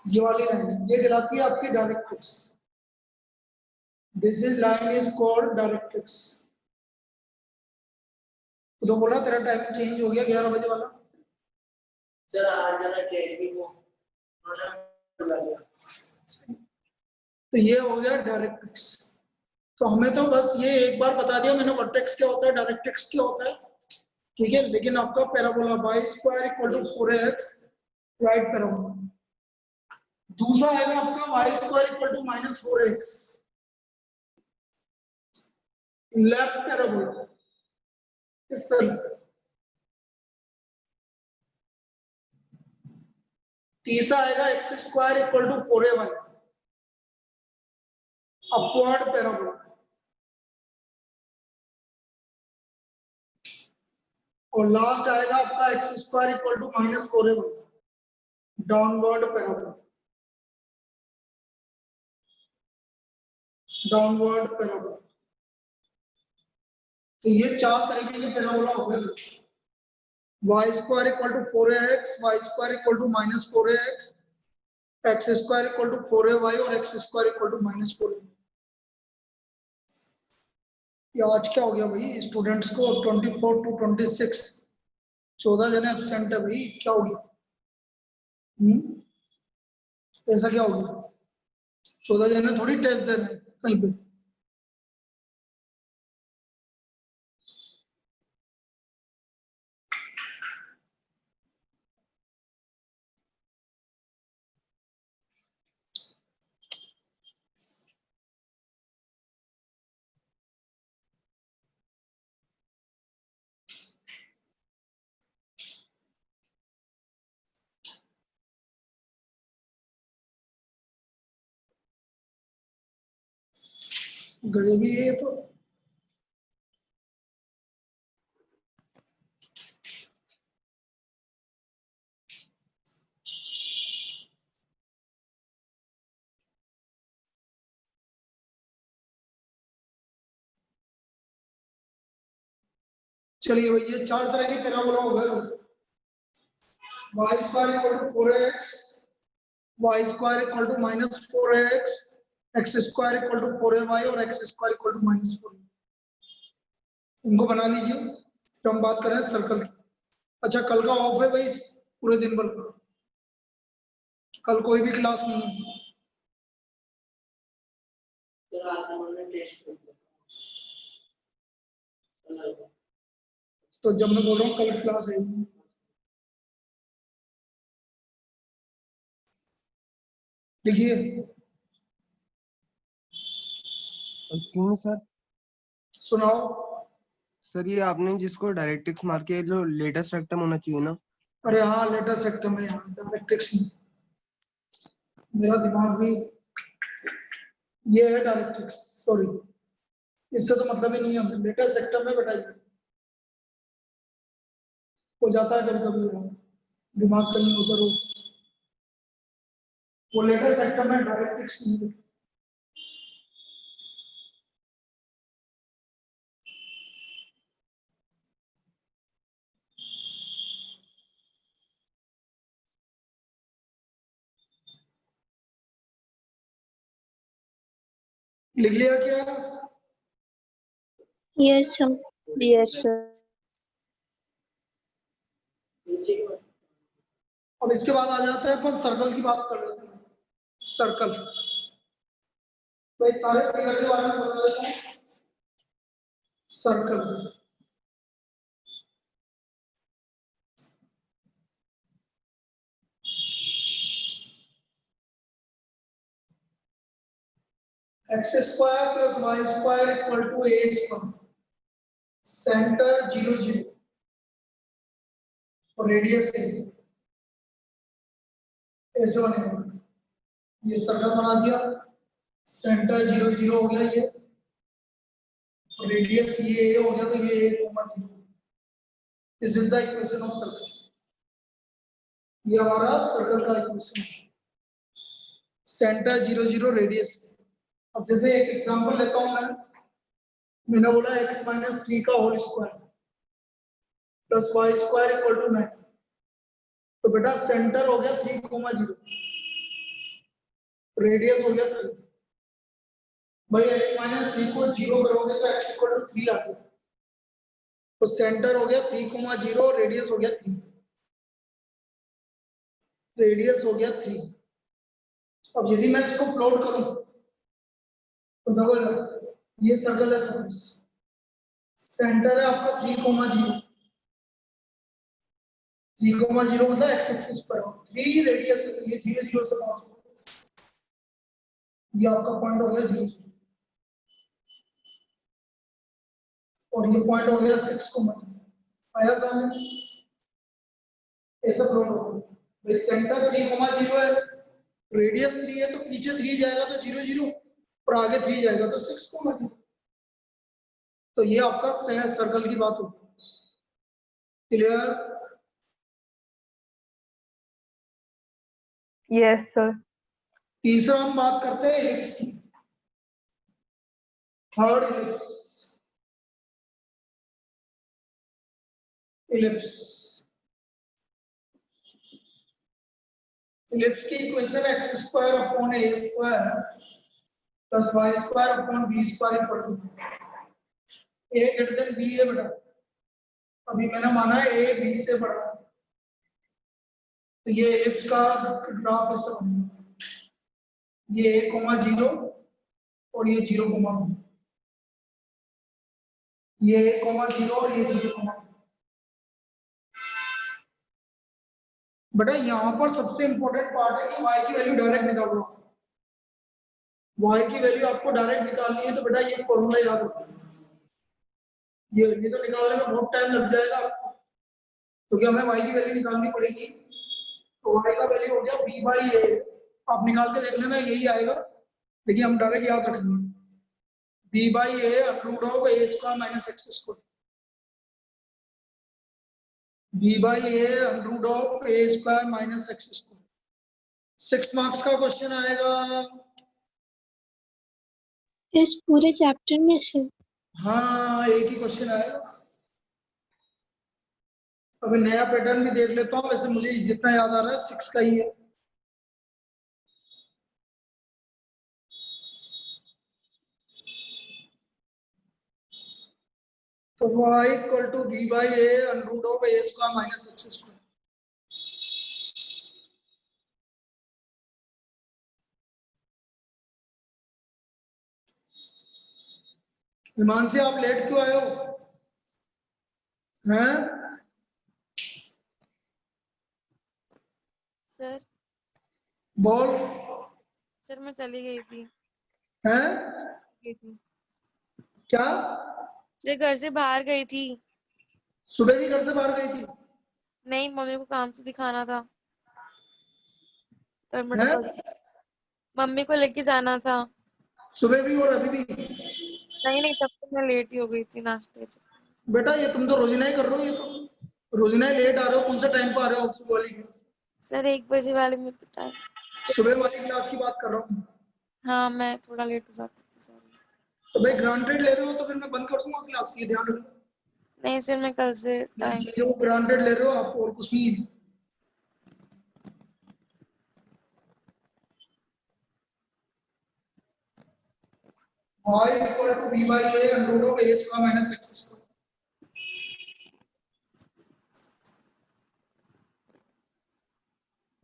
ये वाली लाइन ये कहलाती है आपकी directrix. This is line is called directrix. तो बोला तेरा टाइम चेंज हो गया 11 बजे वाला। सर आज जरा ट्रेन भी वो तो ये हो गया डायरेक्ट्रिक्स। तो हमें तो बस ये एक बार बता दिया मैंने वर्टेक्स क्या होता है, डायरेक्ट्रिक्स क्या होता है, ठीक है। लेकिन आपका parabola y square equal to 4x right parabola. दूसरा आएगा आपका y square equal to -4x left parabola, इस तरह से। तीसरा आएगा x square equal to 4ay upward parabola. और लास्ट आएगा आपका x square equal to -4ay downward parabola. Downward parabola. तो ये 4 तरीके के पैराबोला हो गए। y square equal to 4ax, y square equal to -4ax, x square equal to 4ay और x square equal to -4ay। ये आज क्या हो गया भाई स्टूडेंट्स को 24 टू 26 14 जने एब्सेंट है भाई, क्या हो गया? ऐसा क्या हो गया? 14 जने थोड़ी टेस्ट दे रहे हैं कहीं पे। गए भी ये तो। चलिए भाई ये 4 तरह के पैराबोला हो गए। y square equal to 4x, y square equal to -4x, x square equal to 4ay और x स्क्वायर इक्वल टू -4। इनको बना लीजिए। तो हम बात करें सर्कल की। अच्छा कल का ऑफ है भाई पूरे दिन भर का, कल कोई भी क्लास नहीं है। तो जब मैं बोल रहा हूँ कल क्लास है, देखिए सर सुनाओ। सर ये आपने जिसको डायरेक्ट्रिक्स मार के जो लेटेस्ट रेक्टम होना चाहिए ना। अरे हाँ लेटेस्ट सेक्टर में यहाँ डायरेक्ट्रिक्स में मेरा दिमाग भी ये है डायरेक्ट्रिक्स, सॉरी इससे तो मतलब ही नहीं है हमें लेटेस्ट सेक्टर में बताइए। हो जाता है कभी कभी यहाँ दिमाग कहीं उधर हो, वो लेटेस्ट सेक्टर में डायरेक्ट्रिक्स नहीं है। लिख लिया क्या? Yes sir. Yes sir. अब इसके बाद आ जाते हैं अपन सर्कल की बात कर लेते हैं। सर्कल भाई सारे फिगर के बारे में बता देता हूँ। Circle x square plus y square equal to a square, centre 0 0 और रेडियस ऐसे बनेगा। ये सर्कल बना दिया, सेंटर 0 0 हो गया ये, और रेडियस ये a हो गया, तो ये a, 0। This is the equation of circle. ये हमारा सर्कल का इक्वेशन है, सेंटर 0 0 रेडियस। अब जैसे एक एग्जांपल लेता हूं मैंने बोला x - 3 का whole square plus y square equal to 9। तो बेटा सेंटर हो गया 3, 0 रेडियस हो गया 3। भाई x माइनस 3 को 0 करोगे तो x इक्वल टू 3 आ गया। तो सेंटर हो गया 3,0, रेडियस हो गया 3। रेडियस हो गया 3। अब यदि मैं इसको प्लॉट करूं तो देखो ये सर्कल है, सपोज सेंटर है आपका 3,0। 3,0 मतलब x एक्सिस पर 3 रेडियस है, तो ये 0 0 से पास होगा। ये आपका पॉइंट हो गया 0 और ये पॉइंट हो गया 6, आया सामने ऐसा प्लॉट होगा। भाई सेंटर 3,0 है, रेडियस 3 है, तो पीछे 3 जाएगा तो 0 0 और आगे 3 जाएगा तो 6,0। तो ये आपका सर्कल की बात होगी। क्लियर? Yes, sir. तीसरा हम बात करते हैं इलिप्स की। Third ellipse. इलिप्स इलिप्स की equation x square upon a square plus y square upon b square equal to a greater than b है बेटा। अभी मैंने माना है a b से बड़ा है, तो ये इलिप्स का ग्राफ ऐसा बनेगा। ये 1,0 और ये 0,2। ये 1,0 और ये 0,2। बेटा यहाँ पर सबसे इंपॉर्टेंट पार्ट है कि y की वैल्यू डायरेक्ट निकालो। y की वैल्यू आपको डायरेक्ट निकालनी है तो बेटा ये फॉर्मूला याद रखो। ये तो निकालने में बहुत टाइम लग जाएगा आपको, क्योंकि हमें y की वैल्यू निकालनी पड़ेगी। तो y का वैल्यू हो गया b बाई a। आप निकाल के देख लेना, यही आएगा, लेकिन हम डायरेक्ट याद रखेंगे b by a root of a square minus x square. b by a root of a square minus x square. 6 marks का क्वेश्चन आएगा। इस पूरे चैप्टर में से हाँ, एक ही क्वेश्चन आएगा। अभी नया पैटर्न भी देख लेता हूँ, वैसे मुझे जितना याद आ रहा है 6 का ही है। तो y equal to b by a root of a square minus x square. Himanshi आप लेट क्यों आए हो? हैं? सर बोल। सर मैं चली गई थी। हैं? क्या? सर घर से बाहर गई थी। सुबह भी घर से बाहर गई थी? नहीं, मम्मी को काम से दिखाना था। और हैं? मम्मी को लेके जाना था। सुबह भी और अभी भी? नहीं नहीं, तब तो मैं लेट ही हो गई थी नाश्ते से। बेटा ये तुम तो रोजिना ही कर रहे हो, ये तो रोजिना ही लेट आ रहे हो। कौन सा टाइम पे आ रहे हो? सुबह वाली सर 1 बजे वाले में तो टाइम। सुबह वाली क्लास की बात कर रहा हूँ। हाँ, मैं थोड़ा लेट हो जाती थी सर। तो भाई ग्रांटेड ले रहे हो तो फिर मैं बंद कर दूंगा क्लास, ये ध्यान रखो। नहीं सर, मैं कल से टाइम। जो ग्रांटेड ले रहे हो आप, और कुछ नहीं है। y equal to b by a root of a square minus x square.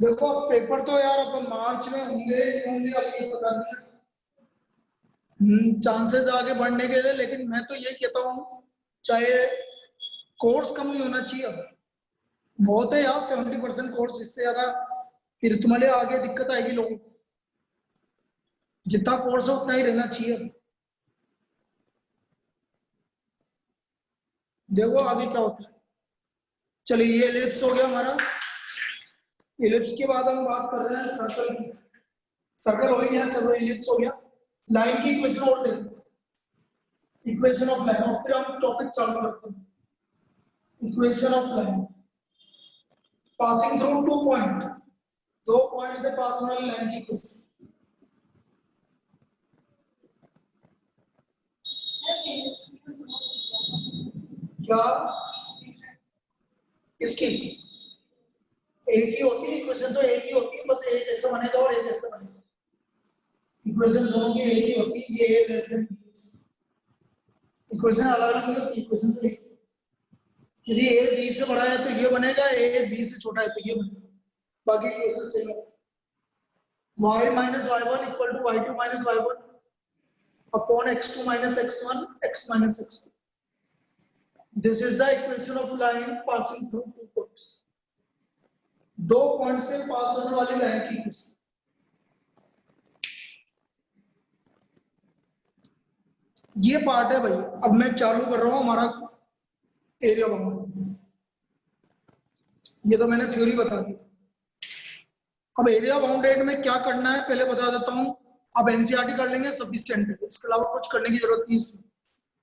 देखो अब पेपर तो यार अब मार्च में होंगे नहीं होंगे, अब ये पता नहीं। चांसेस आगे बढ़ने के लिए, लेकिन मैं तो ये कहता हूँ चाहे कोर्स कम नहीं होना चाहिए। बहुत है यार 70% कोर्स, इससे ज्यादा फिर तुम्हारे आगे दिक्कत आएगी लोगों को। जितना कोर्स है उतना ही रहना चाहिए। देखो आगे क्या होता है। चलिए ये एलिप्स हो गया हमारा। एलिप्स के बाद हम बात कर रहे हैं सर्कल की। सर्कल हो गया, चलो एलिप्स हो गया। लाइन की इक्वेशन और देखो, इक्वेशन ऑफ लाइन, और फिर हम टॉपिक चालू करते हैं। Equation of line passing through 2 point, 2 point से पास होने वाली लाइन की इक्वेशन। क्या इसकी एक ही होती है इक्वेशन, तो एक ही होती है, बस एक ऐसा बनेगा और एक ऐसा बनेगा। इक्वेशन दोनों की एक ही होती है, ये a less than b। Equation अलग अलग नहीं होती, इक्वेशन तो एक। यदि a b से बड़ा है तो ये बनेगा, a b से छोटा है तो ये बनेगा, बाकी इक्वेशन सेम है। y minus y1 equal to y2 minus y1 upon x2 minus x1 x minus x2। This is the equation of line passing through two points। दो पॉइंट से पास होने वाली लाइन की इक्वेशन। ये पार्ट है भाई। अब मैं चालू कर रहा हूं हमारा एरिया बाउंड। ये तो मैंने थ्योरी बता दी। अब एरिया बाउंडेड में क्या करना है पहले बता देता हूं। अब एनसीईआरटी कर लेंगे सफिशिएंट है, इसके अलावा कुछ करने की जरूरत नहीं इसमें,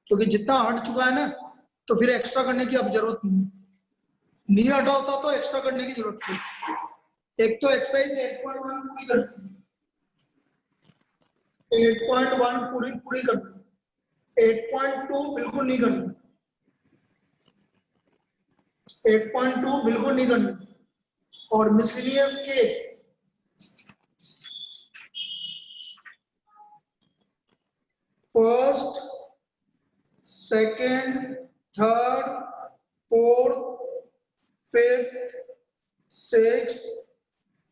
क्योंकि जितना हट चुका है ना तो फिर एक्स्ट्रा करने की अब जरूरत नहीं हटा होता तो एक्स्ट्रा करने की जरूरत थी। एक तो एक्सरसाइज 8.1 पूरी करनी, 8.1 पूरी करनी, 8.2 बिल्कुल नहीं करनी, 8.2 बिल्कुल नहीं करनी, और मिसलेनियस के first, second, third, fourth, fifth, sixth,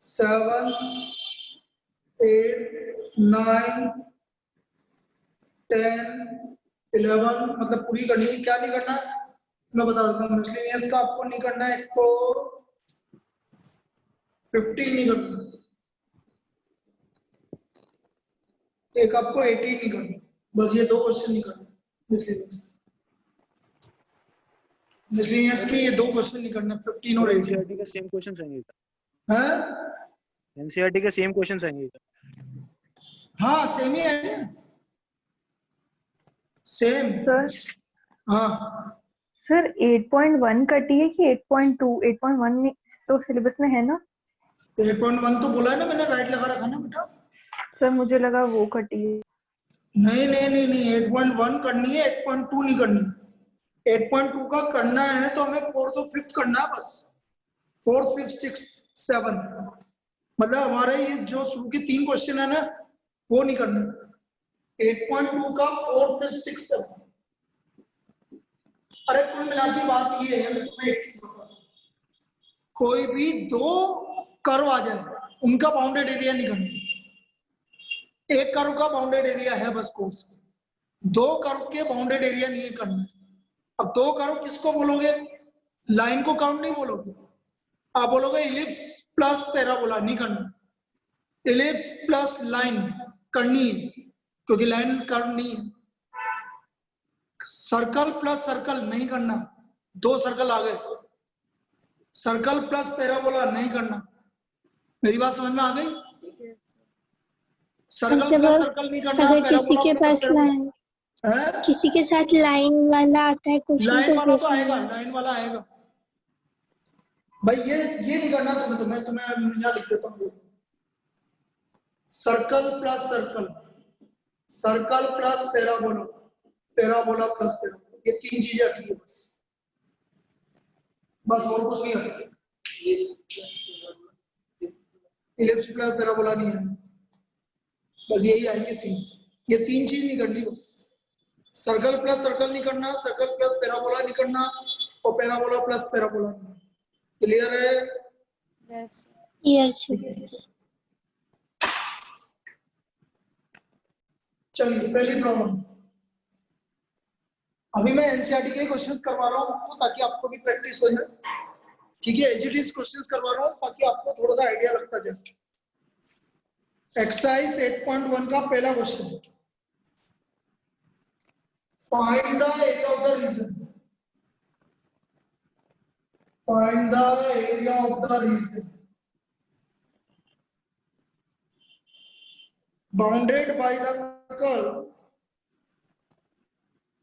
seventh, eight, 9, 10, 11 मतलब पूरी करनी है। क्या नहीं करना मैं बता देता हूँ। मिसलेनियस का आपको नहीं करना है, एक तो 15 नहीं करना, एक आपको 18 नहीं करना। बस ये दो क्वेश्चन नहीं करना मिसलेनियस के, ये दो क्वेश्चन नहीं करना, 15 और 18। एनसीईआरटी का सेम क्वेश्चन आएंगे क्या? हैं? एनसीईआरटी के सेम क्वेश्चन आएंगे क्या? हाँ सेम ही है, सेम। सर हाँ सर 8.1 कटी है कि 8.2? 8.1 नहीं तो सिलेबस में है ना? 8.1 तो बोला है ना मैंने, राइट लगा रखा ना बेटा। सर मुझे लगा वो कटी है। नहीं नहीं नहीं नहीं, 8.1 करनी है, 8.2 नहीं करनी। 8.2 का करना है तो हमें फोर्थ और फिफ्थ करना है बस, फोर्थ, फिफ्थ, सिक्स्थ, सेवंथ। मतलब हमारे ये जो शुरू के 3 क्वेश्चन है ना वो नहीं करना। 8.2 का फोर्थ, फिफ्थ, सिक्स्थ, सेवंथ। अरे कुल मिला की बात ये है, तुम्हें एक चीज बताऊं। कोई भी दो कर्व आ जाए उनका बाउंडेड एरिया नहीं करना। एक कर्व का बाउंडेड एरिया है बस कोर्स, दो कर्व के बाउंडेड एरिया नहीं करना। अब दो कर्व किसको बोलोगे? लाइन को काउंट नहीं बोलोगे, आप बोलोगे इलिप्स प्लस पैराबोला। नहीं करना, इलिप्स प्लस लाइन करनी है क्योंकि लाइन कर्व नहीं है। सर्कल प्लस सर्कल नहीं करना, दो सर्कल आ गए। सर्कल प्लस पैराबोला नहीं करना। मेरी बात समझ में आ गई? सर्कल मतलब प्लस सर्कल नहीं करना, अगर किसी पैराबोला के प्लस पास पैराबोला। लाइन, किसी के साथ लाइन वाला आता है क्वेश्चन लाइन तो वाला फिर तो आएगा, लाइन वाला आएगा भाई। ये नहीं करना तुम्हें यहाँ लिख देता हूँ। Circle plus circle, circle plus parabola, parabola plus parabola, ये 3 चीजें हटी है बस और कुछ नहीं हटेगा। इलिप्स प्लस पैराबोला नहीं है, बस यही आएंगे 3। ये 3 चीज नहीं करनी बस। सर्कल प्लस सर्कल नहीं करना, सर्कल प्लस पैराबोला नहीं करना, और पैराबोला प्लस पैराबोला नहीं। क्लियर है? यस। चलिए पहली प्रॉब्लम। अभी मैं एनसीईआरटी के क्वेश्चंस करवा रहा हूँ ताकि आपको भी प्रैक्टिस हो जाए। ठीक है, एचडीएस क्वेश्चंस करवा रहा हूँ ताकि आपको थोड़ा सा आइडिया लगता जाए। एक्सरसाइज 8.1 का पहला question, find the area of the region. Find the area of the region bounded by the curve,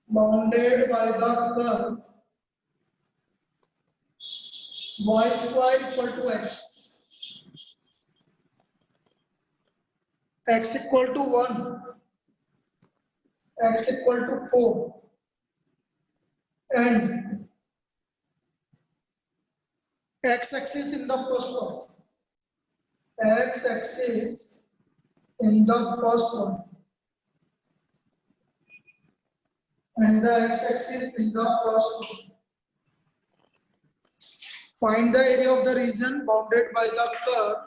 bounded by the curve y square equal to x, x equal to 1, x equal to 4, and x axis in the first one, x axis in the first one and the x-axis in the first one. Find the area of the region bounded by the curve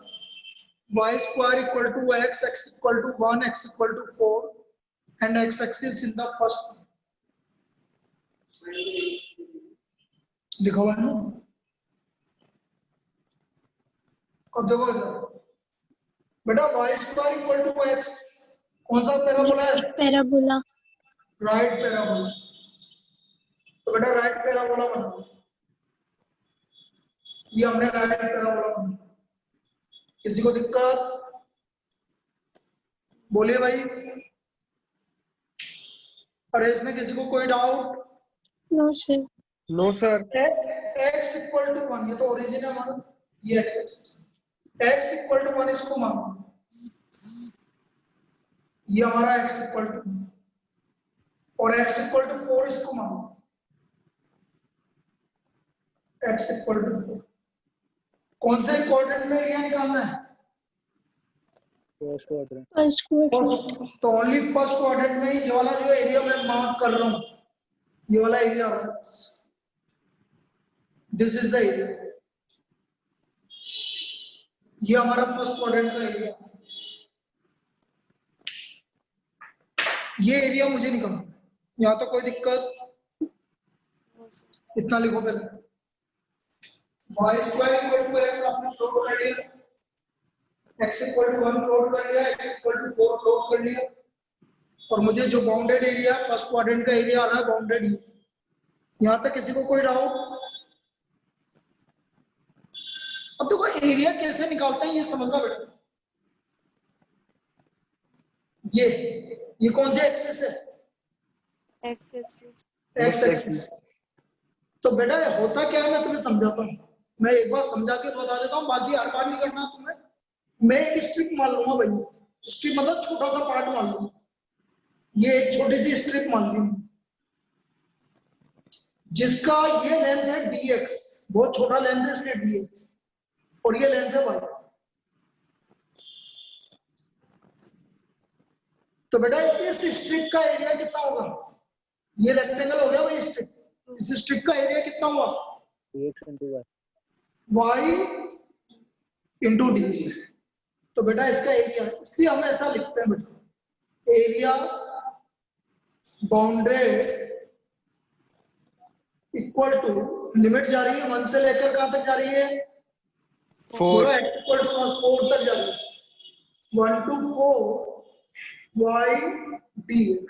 y square equal to x, x equal to 1, x equal to 4 and x-axis in the first one. लिखा हुआ है ना? अब देखो इधर बेटा y square equal to x कौन सा पैराबोला है? पैराबोला। Right parabola. तो बेटा राइट पैराबोला बनाओ। ये हमने राइट पैराबोला बनाया। किसी को दिक्कत? बोलिए भाई। अरे इसमें किसी को कोई doubt? No sir. No sir. x equal to 1 ये तो ओरिजिन है हमारा, ये x axis. x equal to 1 इसको मानो, ये हमारा x इक्वल टू 1 और x इक्वल टू 4 इसको मानो, x इक्वल टू 4। कौन से क्वाड्रेंट में एरिया निकालना है? First quadrant. First quadrant. तो ओनली फर्स्ट क्वाड्रेंट में ये वाला जो एरिया मैं मार्क कर रहा हूँ, ये वाला एरिया है, दिस इज द एरिया। ये हमारा फर्स्ट क्वाड्रेंट का एरिया, ये एरिया मुझे निकालना है। यहाँ तो कोई दिक्कत? इतना लिखो पहले, y square equal to x आपने प्लॉट कर लिया, x इक्वल टू 1 प्लॉट कर लिया, x इक्वल टू 4 प्लॉट कर लिया और मुझे जो बाउंडेड एरिया फर्स्ट क्वाड्रेंट का एरिया आ रहा है बाउंडेड ही। यहाँ तक किसी को कोई डाउट? अब देखो एरिया कैसे निकालते हैं ये समझना बेटा। ये कौन सी एक्सिस है? X axis. X axis. तो बेटा होता क्या है मैं तुम्हें समझाता हूँ, मैं एक बार समझा के बता देता हूँ, बाकी हर बार नहीं करना तुम्हें। मैं एक स्ट्रिप मान लूंगा भाई, स्ट्रिप मतलब छोटा सा पार्ट मान लूंगा, ये एक छोटी सी स्ट्रिप मान ली जिसका ये लेंथ है dx, बहुत छोटा लेंथ है इसलिए dx और ये लेंथ है y। तो बेटा इस स्ट्रिप का एरिया कितना होगा? ये रेक्टेंगल हो गया भाई स्ट्रिप, इस स्ट्रिप का एरिया कितना हुआ? x into y। y into D. तो बेटा इसका एरिया, इसलिए हम ऐसा लिखते हैं बेटा, एरिया बाउंड्रेड इक्वल टू, लिमिट जा रही है 1 से लेकर कहां तक जा रही है? 4। x इक्वल टू 4 तक जा रही है, 1 to 4 y dx।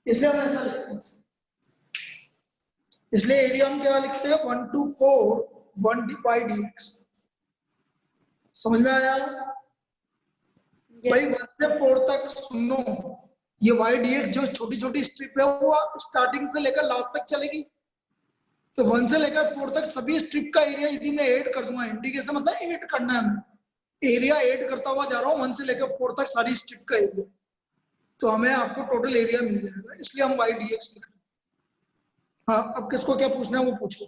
इसलिए हम ऐसा लिखते हैं, इसलिए एरिया हम क्या लिखते हैं? 1 to 4 1 y dx। समझ में आया भाई? 1 से 4 तक सुनो, ये y dx जो छोटी छोटी स्ट्रिप है वो स्टार्टिंग से लेकर लास्ट तक चलेगी। तो 1 से लेकर 4 तक सभी स्ट्रिप का एरिया यदि मैं ऐड कर दूंगा, इंटीग्रेशन मतलब ऐड करना है, हमें एरिया ऐड करता हुआ जा रहा हूँ 1 से लेकर 4 तक सारी स्ट्रिप का एरिया, तो हमें आपको टोटल एरिया मिल जाएगा, इसलिए हम y dx लिख रहे हैं। हाँ अब किसको क्या पूछना है वो पूछो।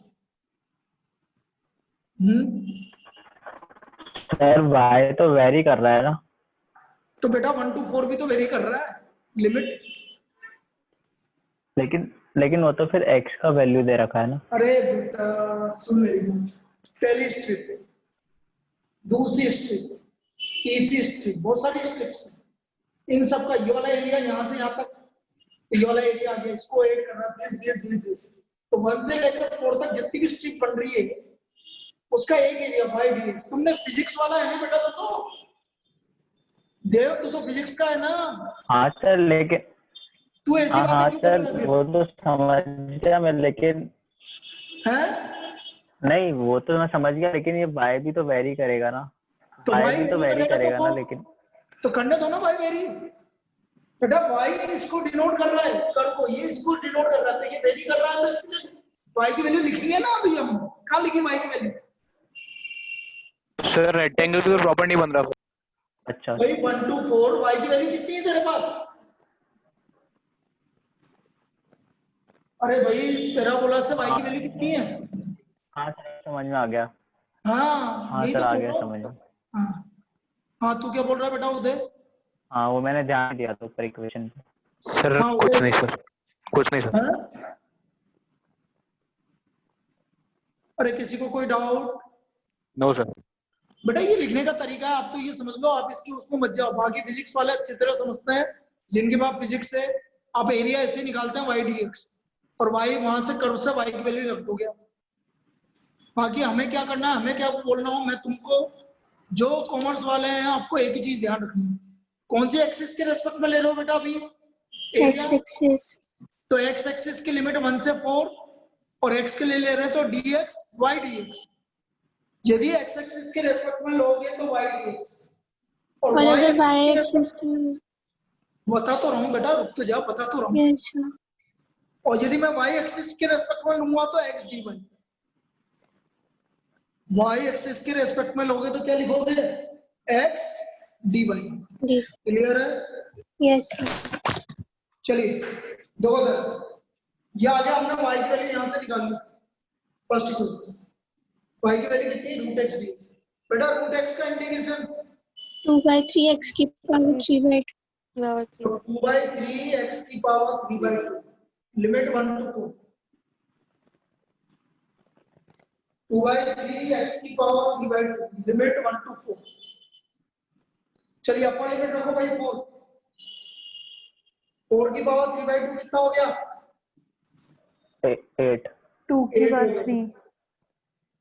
सर y तो वेरी कर रहा है ना? तो बेटा 1 to 4 भी तो वेरी कर रहा है लिमिट। लेकिन वो तो फिर x का वैल्यू दे रखा है ना। अरे बेटा सुन मेरी बात, पहली स्ट्रिप, दूसरी स्ट्रिप, तीसरी स्ट्रिप, बहुत सारी स्ट्रिप्स हैं, इन सब का ये वाला एरिया यहाँ से यहाँ तक, ये वाला एरिया आ गया, इसको ऐड करना दिस। तो 1 से लेकर 4 तक जितनी भी स्ट्रिप बन रही है उसका एक एरिया y dx। तुमने फिजिक्स वाला है ना बेटा? तो देव तू तो फिजिक्स का है ना? हाँ सर, लेकिन तू ऐसी हाँ बातें क्यों सर कर रहा है? वो तो समझ गया मैं, लेकिन हैं? नहीं वो तो मैं समझ गया, लेकिन ये y भी तो वेरी करेगा ना। तो y y भी तो वेरी करेगा ना, लेकिन तो करने दो ना भाई वेरी। बेटा y इसको डिनोट कर रहा है, कर को ये इसको डिनोट कर रहा है, ये वेरी कर रहा है, तो इसमें y की वैल्यू लिखेंगे ना अभी हम। कहाँ लिखी y की वैल्यू? सर रेक्टेंगल से तो प्रॉपर नहीं बन रहा। अच्छा भाई 1 to 4 y की वैल्यू कितनी है तेरे पास? अरे भाई पैराबोला से y की वैल्यू कितनी है? हाँ सर समझ में आ गया। हाँ हाँ यही सर तो आ बोल गया रहा हूँ। समझ में। हाँ हाँ तू क्या बोल रहा है बेटा उदय? हाँ वो मैंने ध्यान दिया था ऊपर इक्वेशन पे। सर हाँ, कुछ वो- नहीं सर, कुछ नहीं सर। हाँ? अरे किसी को कोई डाउट? No sir. बेटा ये लिखने का तरीका है, आप तो ये समझ लो, आप इसकी उसमें मत जाओ। बाकी फिजिक्स वाले अच्छी तरह समझते हैं, जिनके पास फिजिक्स है। आप एरिया ऐसे निकालते हैं y dx, और y वहां से कर्व से y की वैल्यू रख दोगे। बाकी हमें क्या करना है, हमें क्या बोलना हो, मैं तुमको, जो कॉमर्स वाले हैं, आपको एक ही चीज ध्यान रखनी है। कौन सी एक्सिस के रेस्पेक्ट में ले लो बेटा अभी एरिया? X axis. तो x एक्सिस की लिमिट 1 से 4, और x के लिए ले रहे हैं तो dx y dx। यदि x एक्सिस के रेस्पेक्ट में लोगे तो y dx, और और y अगर y एक्सिस के axis रेस्पेक्ट, की बता तो रहा हूँ बेटा, रुक तो जा, बता तो रहा हूँ। yes sir. और यदि मैं y एक्सिस के रेस्पेक्ट में लूंगा तो x dy, y एक्सिस के रेस्पेक्ट में लोगे तो क्या लिखोगे? x dy। D. क्लियर है? Yes sir. चलिए दो ये आ गया, हमने y की वैल्यू यहां से निकाल ली फर्स्ट इक्वेशन। y की वैल्यू कितनी? Root x dx। बेटा रूट x का इंटीग्रेशन 2 by 3 x की power 3 by 2. बराबर थी। तो 2/3 x की पावर 3/2, लिमिट 1 to 4। 2/3 x की पावर 3/2, लिमिट 1 to 4। चलिए अपना लिमिट रखो भाई 4। 4 की पावर 3/2 कितना हो गया? 8। 2 की 8 पावर हो गया। 3।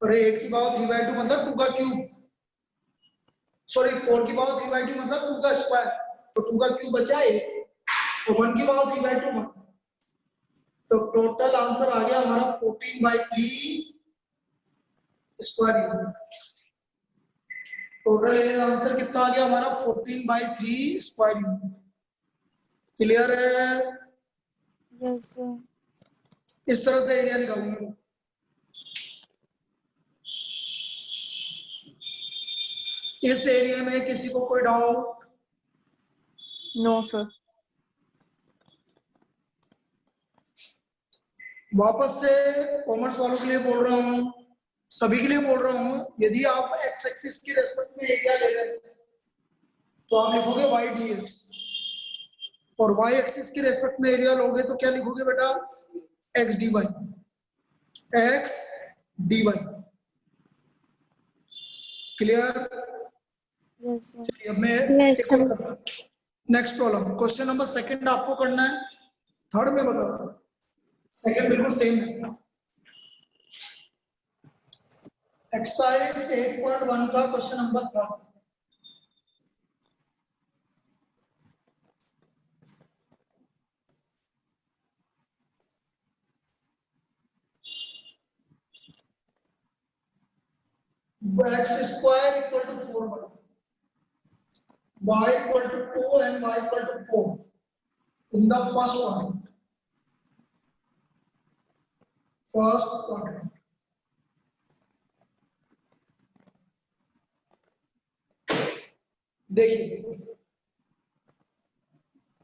और 8 की पावर 3/2 मतलब 2 का क्यूब, सॉरी 4 की पावर 3/2 मतलब 2 का स्क्वायर, तो 2 का क्यूब बचा 8, और 1 की पावर 3/2 1। तो टोटल आंसर आ गया हमारा 14/3 स्क्वायर। टोटल आंसर कितना आ गया हमारा? 14/3 स्क्वायर। क्लियर है? Yes sir. इस तरह से एरिया निकालेंगे। इस एरिया में किसी को कोई डाउट? No sir. वापस से कॉमर्स वालों के लिए बोल रहा हूँ, सभी के लिए बोल रहा हूँ, यदि आप एक्स एक्सिस के रेस्पेक्ट में एरिया ले रहे हैं तो आप लिखोगे y dx, और y एक्सिस के रेस्पेक्ट में एरिया लोगे तो क्या लिखोगे बेटा? x dy, x dy। Clear? Yes sir. चलिए अब मैं Yes, एक और next problem, question number second आपको करना है, थर्ड में बता रहा हूं, सेकंड बिल्कुल सेम है। एक्सरसाइज 8.1 का question number 3। x square equal to 4y, y equal to 2 and y equal to 4 in the first quadrant. First quadrant. देखिए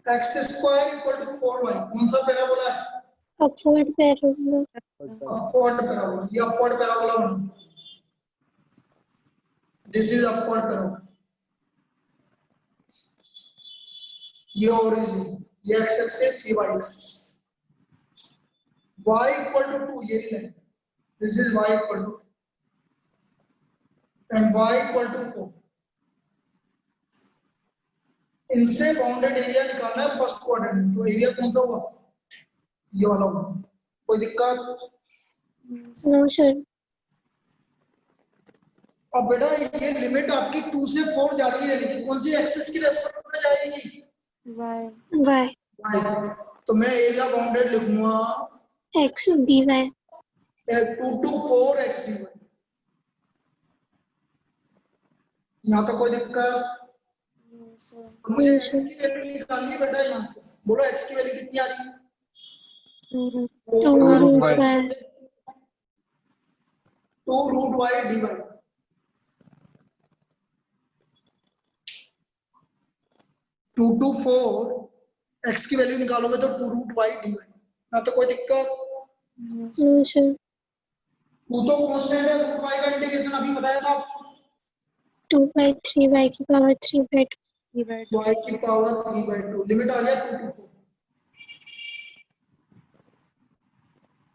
x square equal to 4y कौन सा पैराबोला है? Upward parabola. Upward parabola. ये upward parabola बना, this is upward parabola. ये origin, ये x axis, ये y axis. y equal to 2 ये line, this is y equal to, and y equal to 4। इनसे बाउंडेड एरिया निकालना है फर्स्ट क्वाड्रेंट। तो एरिया कौन सा हुआ? ये वाला हुआ। कोई दिक्कत? No sir. अब बेटा ये लिमिट आपकी 2 से 4 जा रही है, लेकिन कौन सी एक्सिस की रेस्पेक्ट में जाएगी? वाई। Y. y। तो मैं एरिया बाउंडेड लिखूंगा X dy. 2 to 4 x dy। यहाँ तो कोई दिक्कत? Yes sir. तो मुझे Yes, x sir. की वैल्यू निकालनी है बेटा। यहाँ से बोलो x की वैल्यू कितनी आ रही है? 2 root 2 root y. 2 root y dy। 2 to 4 x की वैल्यू निकालोगे तो 2 root y dy। यहाँ तो कोई दिक्कत? No sir. 2 तो कांस्टेंट है, root y का इंटीग्रेशन अभी बताया था आपको। 2 by 3 y की power 3 by 2. 3/2 y की पावर 3/2 लिमिट आ गया 2 to 4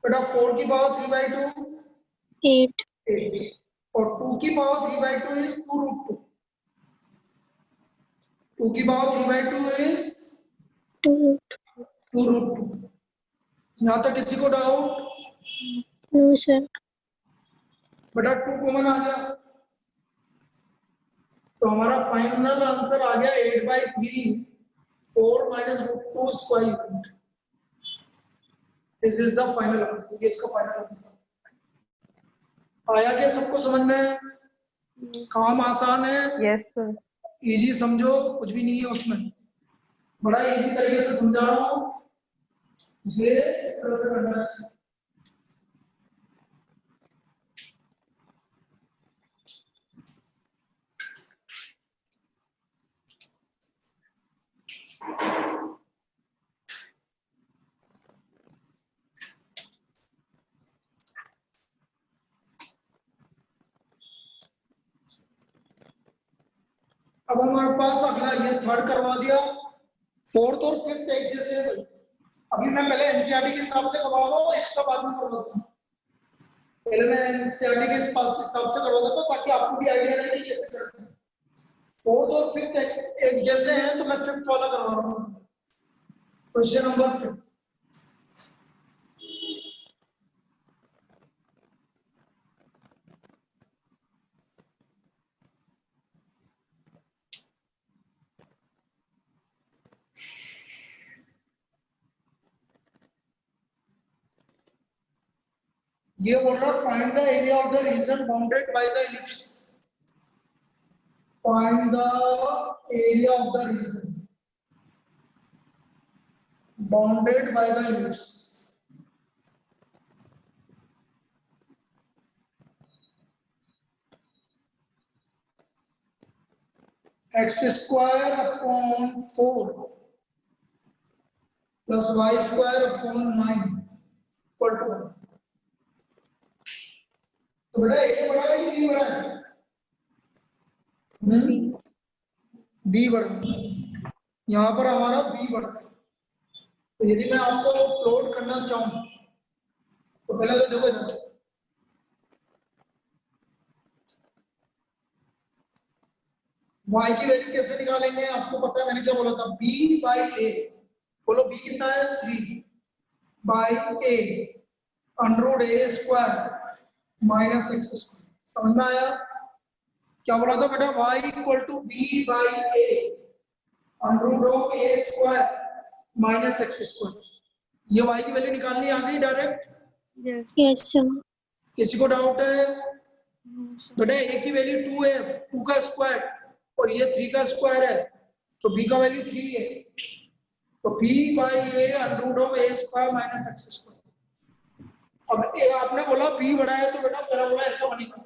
बेटा 4 की पावर 3/2 8 8 और 2 की पावर 3/2 इज 2√2 2 की पावर 3/2 इज 2 2√2 यहाँ तक किसी को डाउट नो सर बेटा 2 कॉमन आ गया तो हमारा फाइनल आंसर आ गया 8/3 4 minus √2 square unit this is the final answer ये इसका फाइनल आंसर आया क्या सबको समझ में काम आसान है यस सर इजी समझो कुछ भी नहीं है उसमें बड़ा इजी तरीके से समझा रहा हूँ ये इस तरह से करना है अब हमारे पास अगला ये थर्ड करवा दिया फोर्थ और फिफ्थ एक जैसे है भाई अभी मैं पहले एनसीईआरटी के हिसाब से करवा रहा हूँ एक्स्ट्रा बाद में करवाता हूँ पहले मैं एनसीईआरटी के हिसाब से करवा देता हूँ ताकि आपको भी आइडिया रहे कि कैसे करते हैं फोर्थ और फिफ्थ एक जैसे हैं तो मैं फिफ्थ वाला करवा रहा हूँ क्वेश्चन नंबर 5 ये बोल रहा find the area of the region bounded by the ellipse find the area of the region bounded by the ellipse x square upon 4 plus y square upon 9 equal to 1 तो बेटा ए बड़ा है कि B बड़ा है बी बड़ा यहाँ पर हमारा बी बड़ा है तो यदि मैं आपको प्लॉट करना चाहूं तो पहले तो देखो इधर y की वैल्यू कैसे निकालेंगे आपको पता है मैंने क्या बोला था b by a बोलो b कितना है 3 by a √ a square minus x square समझ में आया क्या बोला था बेटा y equal to b by a √ a square minus x square ये y की वैल्यू निकालनी आ गई डायरेक्ट यस यस सर किसी को डाउट है बेटा a की वैल्यू 2 है 2 का स्क्वायर और ये 3 का स्क्वायर है तो b का वैल्यू 3 है तो b by a √ a square minus x square अब आपने बोला b बड़ा है तो बेटा पैराबोला ऐसा बनेगा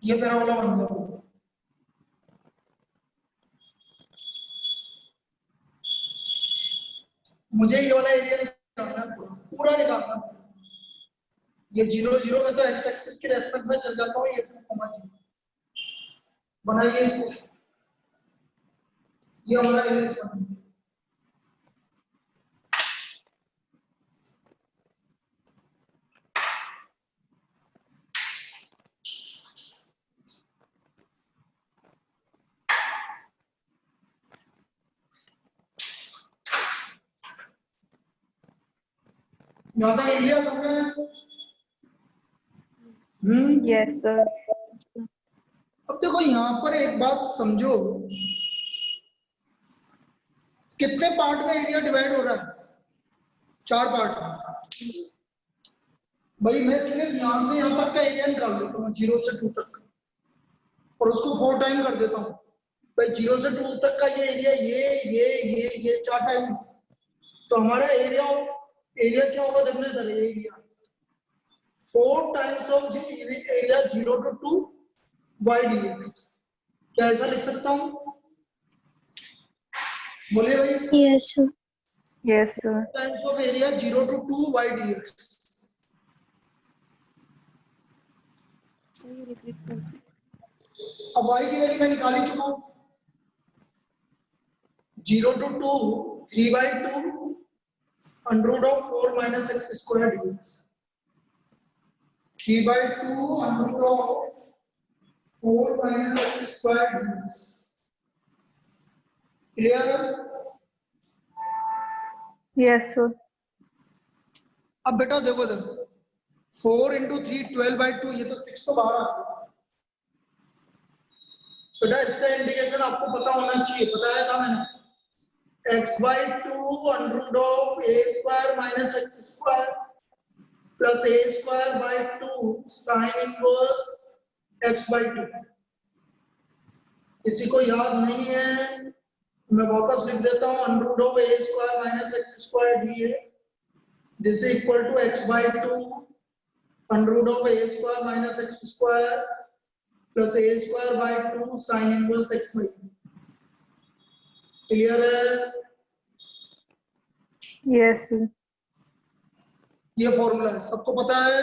ये पैराबोला बन गया मुझे ये वाला एरिया निकालना है पूरा निकालना है ये 0 0 में तो x एक्सिस के रेस्पेक्ट में चल जाता हूँ ये 2,0 बनाइए इसको ये हमारा एरिया बन गया यहाँ तक एरिया समझे यस सर अब देखो यहाँ पर एक बात समझो कितने पार्ट में एरिया डिवाइड हो रहा है 4 पार्ट में भाई मैं सिर्फ यहाँ से यहाँ तक का एरिया निकाल देता हूँ 0 से 2 तक और उसको 4 टाइम कर देता हूँ भाई 0 से 2 तक का ये एरिया ये 4 टाइम तो हमारा एरिया क्या होगा देखने इधर area 4 times of area 0 to 2 y dx क्या ऐसा लिख सकता हूँ बोलिए भाई yes sir yes sir times of area 0 to 2 y dx सही रिपीट कर अब y की वैल्यू मैं निकाल ही चुका हूं 0 to 2 3/2 under root of 4 minus x square dx 3/2 under root of 4 minus x square dx clear. Yes sir. अब बेटा देखो देखो 4 into 3 12/2 ये तो 6 तो बाहर आ गया बेटा। इसका इंडिकेशन आपको पता होना चाहिए, बताया था मैंने x/2 under root of a square minus x square plus a square by 2 sin inverse x/2। किसी को याद नहीं है मैं वापस लिख देता हूं under root of a square minus x square dA this is equal to x/2 under root of a square minus x square plus a square by 2 sin inverse x/2। Clear है? Yes sir. ये formula है, सबको पता है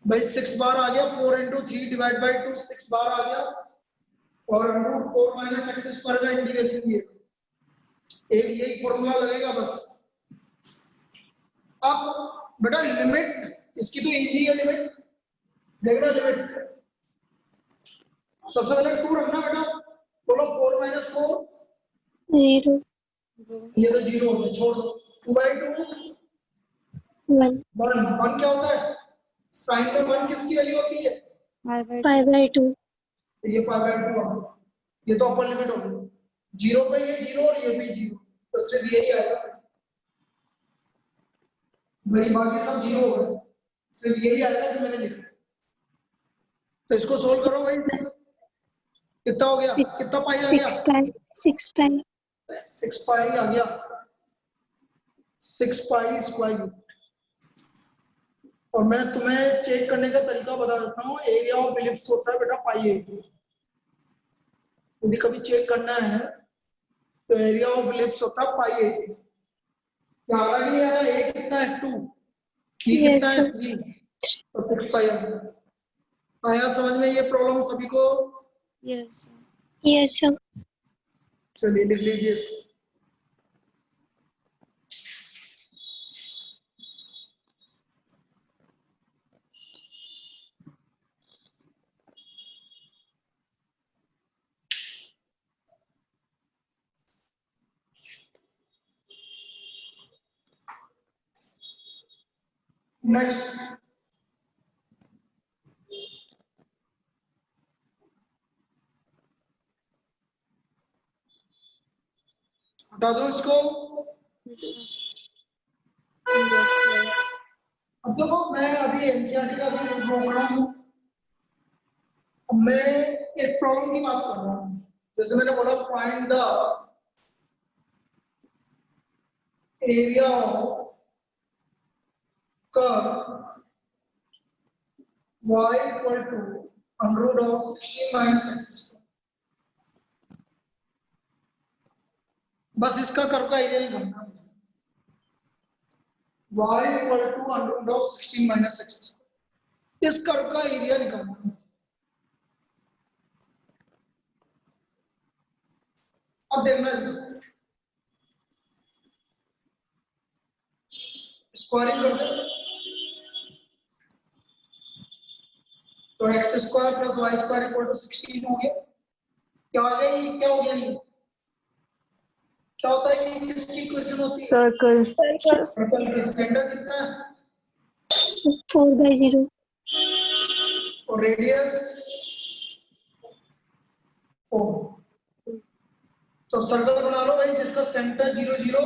भाई। 6 बार आ गया 4 into 3 डिवाइड बाई 2 6 बार आ गया और under root 4 minus x square का इंटीग्रेशन ये एक यही फॉर्मूला लगेगा बस। अब बेटा लिमिट इसकी तो इजी है, लिमिट देखना लिमिट सबसे पहले 2 रखना बेटा, बोलो 4 माइनस 4 0 ये तो 0 हो गया, छोड़ दो 2/2 1 1 क्या होता है साइन में 1 किसकी वैल्यू होती है 5/2 ये 5/2 आ गया, ये तो अपर लिमिट हो गई 0 पे ये 0 और ये भी 0 तो सिर्फ यही आएगा भाई, बाकी सब 0 हो गए सिर्फ यही आएगा जो मैंने लिखा। तो इसको सोल्व करो भाई, कितना हो गया, कितना पाई आ गया 6 पाई 6 पाई आ गया 6 पाई स्क्वायर। और मैं तुम्हें चेक करने का तरीका बता देता हूँ, एरिया ऑफ इलिप्स होता है बेटा पाई ए। यदि कभी चेक करना है तो एरिया ऑफ इलिप्स होता है पाई ए। क्या आ रहा नहीं आ रहा, ए कितना है 2, बी कितना है 3 तो 6 पाई आ गया। आया समझ में ये प्रॉब्लम सभी को? Yes yes sir. चलिए लिख लीजिए इसको। नेक्स्ट हटा दो इसको। अब देखो मैं अभी एनसीईआरटी का भी रोक रहा हूँ, अब मैं एक प्रॉब्लम की बात कर रहा हूँ। जैसे मैंने बोला find the area of curve y equal to under root of 16 minus x square। बस इसका कर्व का एरिया निकालना है, y equal to under root of 16 minus x square। इस कर्व का एरिया निकालना है। अब देखना स्क्वायरिंग करते हैं तो x square plus y square equal to 16 हो गया। क्या आ गया ये, क्या हो गया ये, क्या होता है ये, किसकी इक्वेशन होती है सर्कल। सर्कल की। सेंटर कितना है 4/0 और रेडियस 4। तो सर्कल बना लो भाई जिसका सेंटर 0 0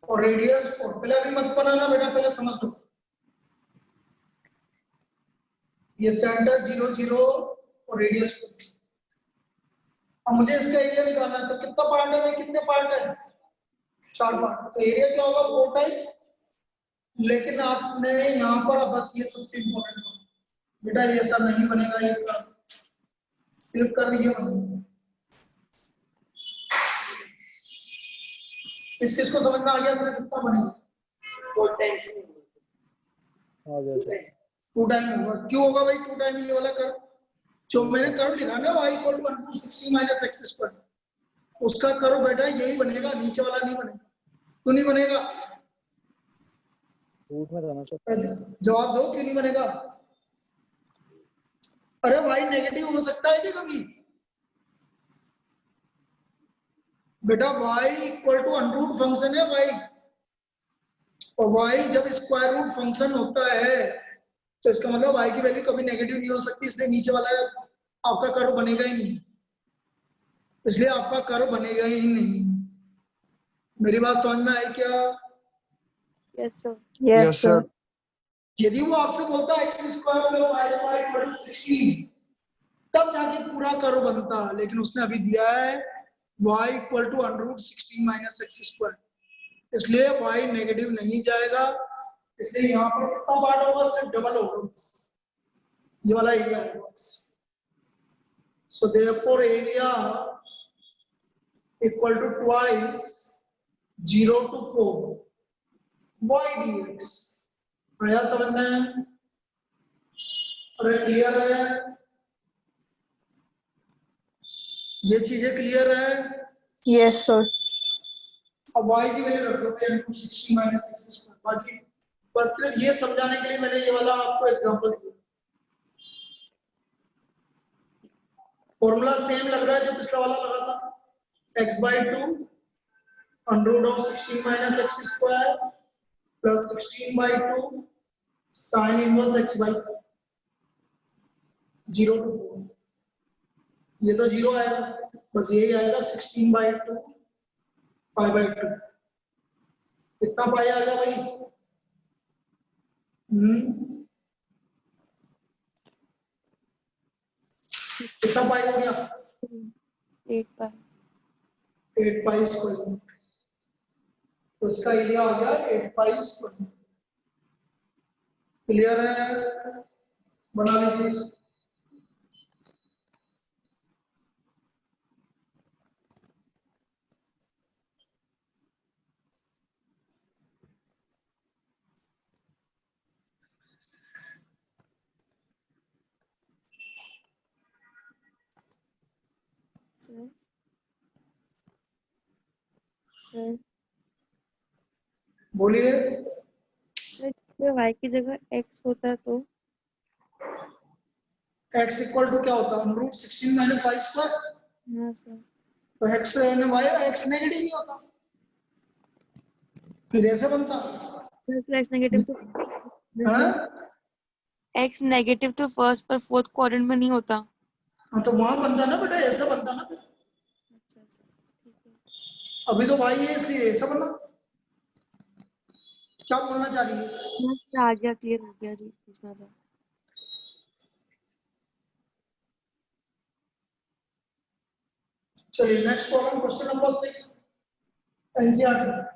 और रेडियस 4। पहले अभी मत बनाना बेटा, पहले समझ लो ये सेंटर 0 0 और रेडियस 4। अब मुझे इसका एरिया निकालना है तो कितना पार्ट है भाई, कितने पार्ट है 4 पार्ट। तो एरिया क्या होगा 4 टाइम्स, लेकिन आपने यहाँ पर बस ये सबसे इंपॉर्टेंट बेटा ये ऐसा नहीं बनेगा, ये सिर्फ कर ये बनेगा। किसको समझ में आ गया सर कितना बनेगा 4 टाइम्स आ गया सर। 2 टाइम होगा। क्यों होगा भाई 2 टाइम ये वाला कर्व? जो मैंने कर्व लिखा ना y equal to 1 to 60 minus x square, उसका कर्व बेटा यही बनेगा, नीचे वाला नहीं बनेगा। क्यों नहीं बनेगा? जवाब दो, क्यों नहीं बनेगा? अरे y नेगेटिव हो सकता है क्या कभी? बेटा y इक्वल टू अनरूट फंक्शन है y, और y जब स्क्वायर रूट फंक्शन होता है तो इसका मतलब y की वैल्यू कभी नेगेटिव नहीं हो सकती, इसलिए नीचे वाला आपका कर्व बनेगा ही नहीं, इसलिए आपका कर्व बनेगा ही नहीं। मेरी बात समझ में आई क्या? Yes sir. Yes sir. यदि वो आपसे बोलता है x square plus y square equal to 16, तब जाके पूरा कर्व बनता, लेकिन उसने अभी दिया है y equal to under 16 minus x square, इसलिए y नेगेटिव नहीं जाएगा, इसलिए यहाँ पर कितना पार्ट होगा? सिर्फ डबल होगा, ये वाला एरिया है। So therefore area equal to twice 0 to 4 y dx। आया समझ में? अरे क्लियर है? ये चीजें क्लियर है? Yes sir. अब y की वैल्यू रख दो 16 माइनस एक्स स्क्वायर। बाकी बस सिर्फ ये समझाने के लिए मैंने ये वाला आपको एग्जांपल दिया। फॉर्मूला सेम लग रहा है जो पिछला वाला लगा था, x/2 under root of 16 minus x square plus 16/2 sine inverse x/4 0 to 4। ये तो 0 आएगा, बस यही आएगा 16/2 π/2। कितना पाई आएगा भाई? कितना पाई हो गया? 8 बाय 8 पाई स्क्वायर। तो इसका एरिया आ गया 8 पाई स्क्वायर। क्लियर है? बना लीजिए। सर। सर बोलिए। सर y की जगह x होता तो x इक्वल टू क्या होता है? Under root 16 minus y square. हाँ सर। तो x पे वाई x नेगेटिव नहीं होता, फिर ऐसे बनता। सर तो x नेगेटिव तो हाँ? x नेगेटिव तो फर्स्ट पर फोर्थ क्वाड्रेंट में नहीं होता। हाँ तो वहां बनता ना बेटा, ऐसा बनता ना। अच्छा सर ठीक है। अभी तो y है इसलिए ऐसा बना। क्या बोलना चाह रही है? हाँ, आ गया, क्लियर हो गया जी, पूछना था। चलिए next problem, question number 6 NCERT.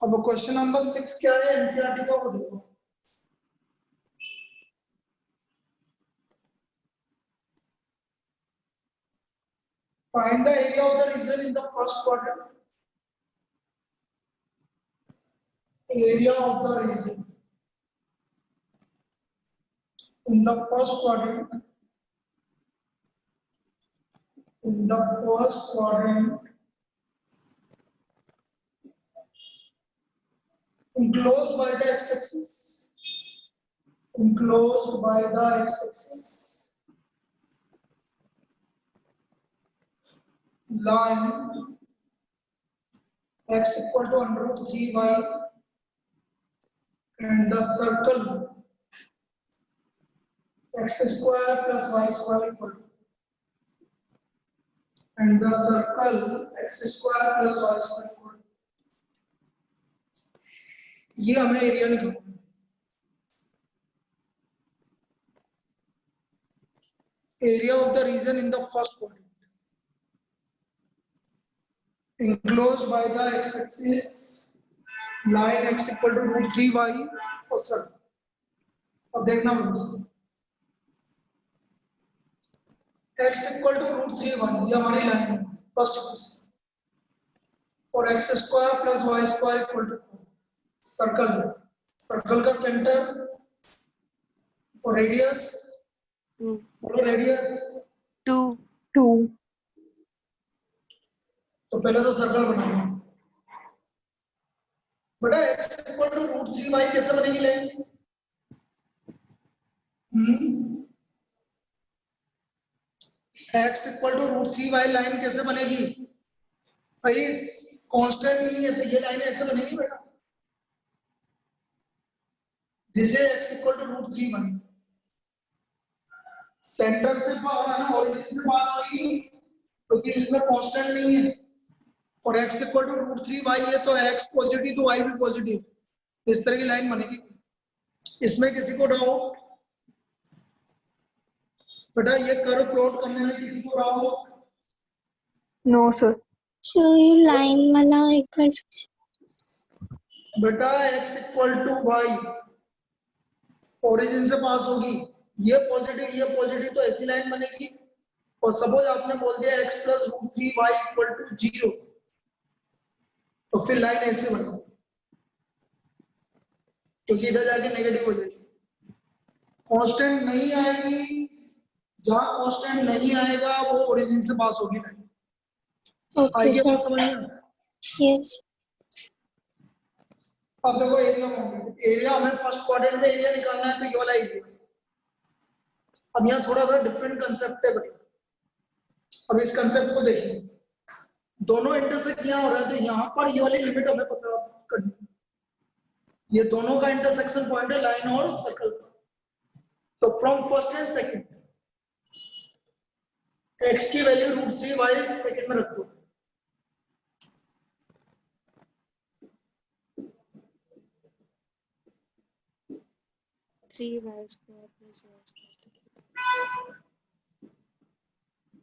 अब क्वेश्चन नंबर 6 क्या है एनसीईआरटी का, वो देखो। Find the area of the region in the first quadrant. Area of the region in the first quadrant. In the first quadrant, enclosed by the x-axis. Enclosed by the x-axis. Line x equal to under root 3y, and the circle x square plus y square equal to, and the circle x square plus y square equal to। ये हमें area निकालना है। area of the region in the first quadrant enclosed by the x-axis line x equal to √3y और sir अब देखना मुझे x equal to √3y ये हमारी लाइन है फर्स्ट इक्वेशन और x square plus y square equal to 4 circle है circle का सेंटर और रेडियस बोलो रेडियस 2 2 तो पहले तो सर्कल बनाना बेटा x इक्वल टू √3y कैसे बनेगी line x equal to √3y line कैसे बनेगी भाई कांस्टेंट नहीं है तो ये लाइन ऐसे बनेगी बेटा जिसे x equal to √3y centre से ओरिजिन से बात होगी क्योंकि इसमें कांस्टेंट नहीं है और x इक्वल टू √3y है तो x पॉजिटिव तो y भी पॉजिटिव इस तरह की लाइन बनेगी इसमें किसी को डाउट बेटा ये कर्व प्लॉट करने में किसी को डाउट नो सर सो ये लाइन वाला एक बार बेटा x equal to y origin से पास होगी ये पॉजिटिव तो ऐसी लाइन बनेगी और सपोज आपने बोल दिया x plus √3y equal to 0 तो फिर लाइन ऐसे बनेगी क्योंकि इधर जाके नेगेटिव हो जाएगी कांस्टेंट नहीं आएगी जहां कांस्टेंट नहीं आएगा वो ओरिजिन से पास होगी लाइन ओके आइए बात सर समझ में यस अब देखो एरिया हमें फर्स्ट क्वाड्रेंट में एरिया निकालना है तो ये वाला एरिया अब यहाँ थोड़ा सा डिफरेंट कंसेप्ट है बेटा अब इस कंसेप्ट को देखिए दोनों इंटरसेक्ट यहाँ हो रहा है तो यहाँ पर ये वाली लिमिट हमें पता करनी है ये दोनों का इंटरसेक्शन पॉइंट है लाइन और सर्कल का तो from first and second x की वैल्यू √3y सेकंड में रख दो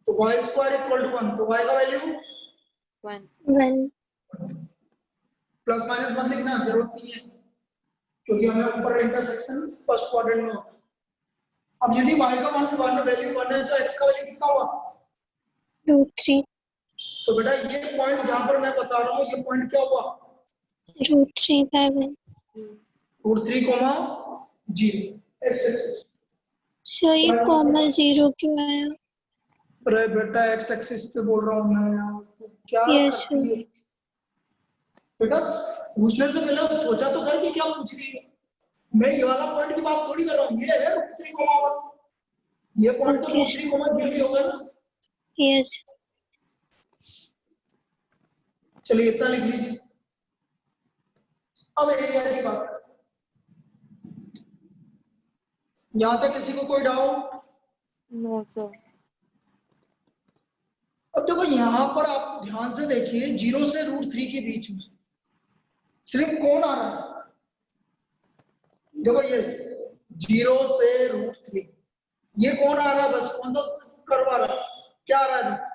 तो y स्क्वायर इक्वल टू 1 तो y का वैल्यू 1 1 प्लस माइनस मत लिखना जरूरत नहीं है क्योंकि हमें ऊपर इंटरसेक्शन फर्स्ट क्वाड्रेंट में होता है अब यदि y का 1 वैल्यू 1 है तो x का वैल्यू कितना हुआ √3 तो बेटा ये पॉइंट जहां पर मैं बता रहा हूँ ये पॉइंट क्या हुआ √3 5 √3, 0 x एक्सिस सो ये कॉमा 0 क्यों आया अरे बेटा x एक्सिस पे बोल रहा हूँ मैं यार तो क्या Yes, करती है बेटा पूछने से पहले सोचा तो कर कि क्या पूछ रही है मैं ये वाला पॉइंट की बात थोड़ी कर रहा हूँ ये है √3, ये पॉइंट तो Okay. √3, 0 ही होगा ना यस चलिए इतना लिख लीजिए अब एरिया की बात करते हैं यहां तक किसी को कोई डाउट नो सर अब देखो यहां पर आप ध्यान से देखिए 0 से √3 के बीच में सिर्फ कौन आ रहा है देखो ये 0 से √3 ये कौन आ रहा है बस कौन सा कर्व आ रहा है क्या आ रहा है बस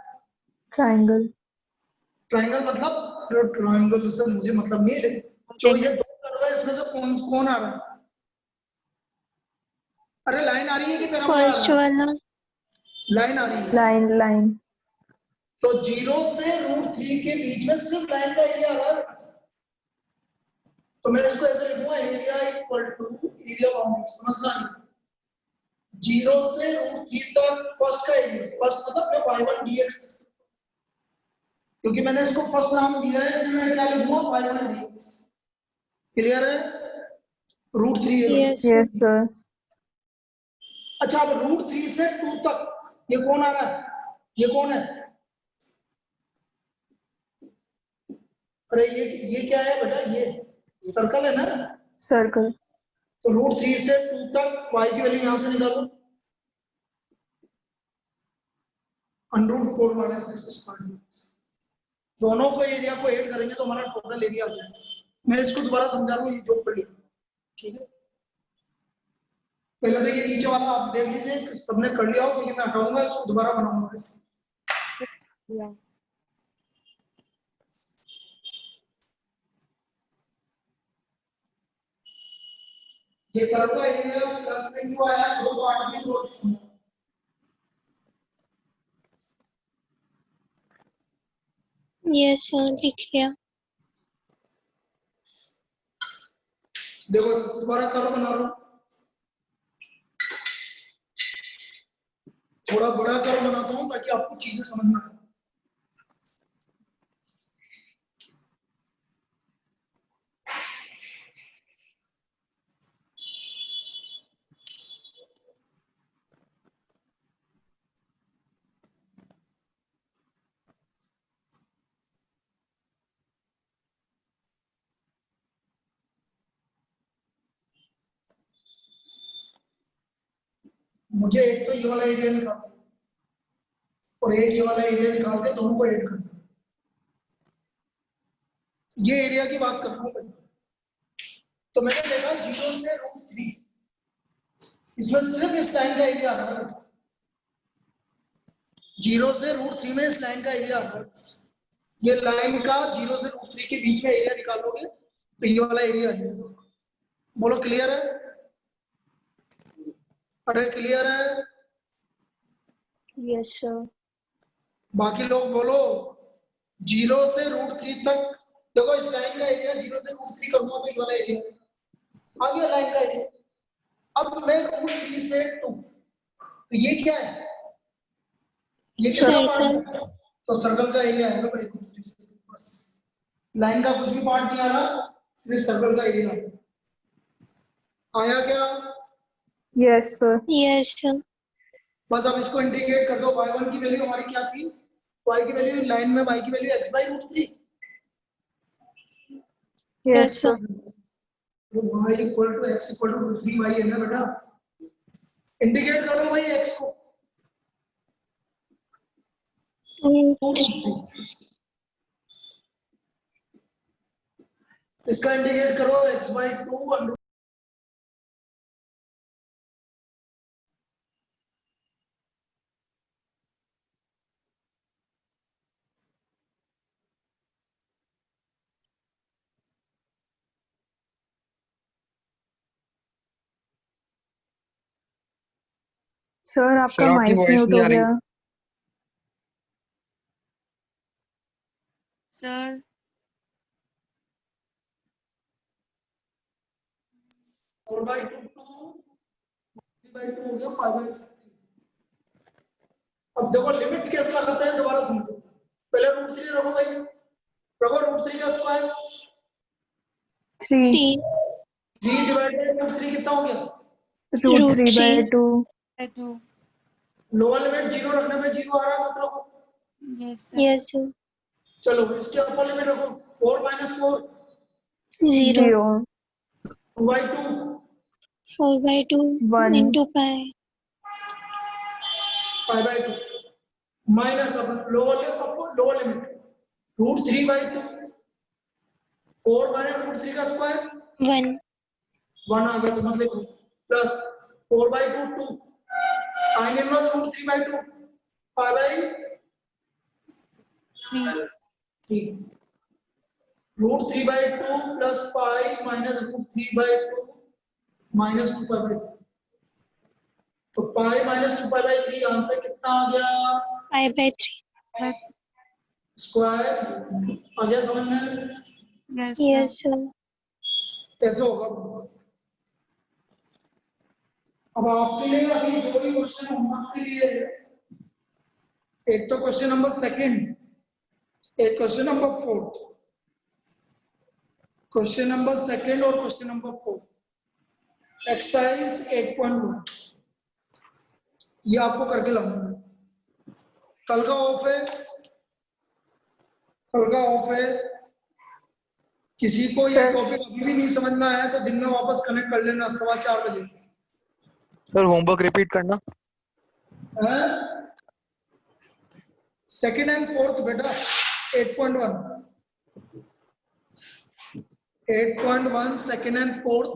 ट्राइंगल ट्राइंगल मतलब ट्राइंगल से मुझे मतलब नहीं है जो ये दो कर्व है इसमें से कौन आ रहा है अरे लाइन आ रही है कि पैराबोला आ फर्स्ट रहा है वाला लाइन आ रही है लाइन तो 0 से √3 के बीच में सिर्फ लाइन का एरिया आ रहा है तो मैं इसको ऐसे लिखूंगा area equal to area boundary समझना है 0 से √3 तक फर्स्ट का एरिया फर्स्ट मतलब मैं y1 dx क्योंकि मैंने इसको फर्स्ट नाम दिया है इसलिए मैं क्या लिखूंगा y1 dx क्लियर है √3 है यस यस सर अच्छा अब √3 से 2 तक ये कौन आ रहा है ये कौन है अरे ये क्या है बेटा ये सर्कल है ना सर्कल तो √3 से 2 तक y की वैल्यू यहां से निकालो √4 माइनस x²। दोनों को एरिया को ऐड करेंगे तो हमारा टोटल एरिया आ जाएगा मैं इसको दोबारा समझा रहा हूँ ये जो पढ़ी ठीक है पहले तो ये नीचे वाला आप देख लीजिए कि सबने कर लिया हो, क्योंकि मैं हटाऊंगा इसको, दोबारा बनाऊंगा इसको। Yeah. ये कर्व का एरिया प्लस में क्यों आया, दो पार्ट में दो हिस्सों में। यस सर लिख लिया। देखो दोबारा कर्व बना लो, थोड़ा बड़ा कर्व बनाता हूं ताकि आपको चीजें समझ में आए। मुझे एक तो ये वाला एरिया निकालना है और एक ये वाला एरिया निकाल के दोनों को ऐड करना है। ये एरिया की बात कर रहा हूं पहले। तो मैंने देखा 0 से √3, इसमें सिर्फ इस लाइन का एरिया आ रहा है। 0 से √3 में इस लाइन का एरिया आ रहा है। ये लाइन का 0 से √3 के बीच में एरिया निकालोगे तो ये वाला एरिया आ जाएगा। बोलो क्लियर है? अरे क्लियर है? Yes sir. बाकी लोग बोलो। 0 से √3 तक देखो, इस लाइन का एरिया 0 से √3 करूंगा तो ये वाला एरिया आ गया, लाइन का एरिया। अब मैं √3 से 2, तो ये क्या है? ये कैसा पार्ट है? तो सर्कल का एरिया आएगा भाई √3 से। बस लाइन का कुछ भी पार्ट नहीं आ रहा, सिर्फ सर्कल का एरिया आया। क्या? Yes sir. Yes sir. बस अब इसको इंटीग्रेट कर दो। y1 की वैल्यू हमारी क्या थी? y की वैल्यू लाइन में y की वैल्यू x/√3। Yes sir. तो y = x = √3y है ना बेटा। इंटीग्रेट करो भाई x को। 2√3 इसका इंटीग्रेट करो x/2 सर आपका सर आपकी माइक वॉइस म्यूट नहीं हो आ रही। गया। Sir, 4/2 3/2 हो गया 5/6। अब देखो लिमिट कैसे लगाते हैं, दोबारा समझो। पहले √3 रखो भाई, रखो √3 का स्क्वायर। 3 3/√3 कितना हो गया? √3/2। I do. लोअर लिमिट 0 रखने में 0 आ रहा है, मत रखो। Yes, sir. Yes sir. चलो इसके अपर लिमिट रखो। 4 - 4 0 0 2/2 4/2 1 into pi 5/2 माइनस अब लोअर लिमिट √3/2 4 - √3 का स्क्वायर 1 1 आ गया, तो मतलब plus 4/2 2 sine inverse √3/2 5/3 √3/2 plus pi minus √3/2 minus 2 तो पाई माइनस 2 आंसर कितना आ गया? pi/3 स्क्वायर आ गया समझ में? Yes, sir. Yes sir. कैसे होगा? अब आपके लिए अभी दो ही क्वेश्चन होमवर्क के लिए है। एक तो क्वेश्चन नंबर 2, एक क्वेश्चन नंबर 4। क्वेश्चन नंबर 2 और क्वेश्चन नंबर 4 एक्सरसाइज 8.1 ये आपको करके लाना है। कल का ऑफ है, कल का ऑफ है। किसी को ये टॉपिक अभी भी नहीं समझ में आया तो दिन में वापस कनेक्ट कर लेना 4:15 बजे। सर होमवर्क रिपीट करना। सेकंड एंड फोर्थ बेटा 8.1 सेकंड एंड फोर्थ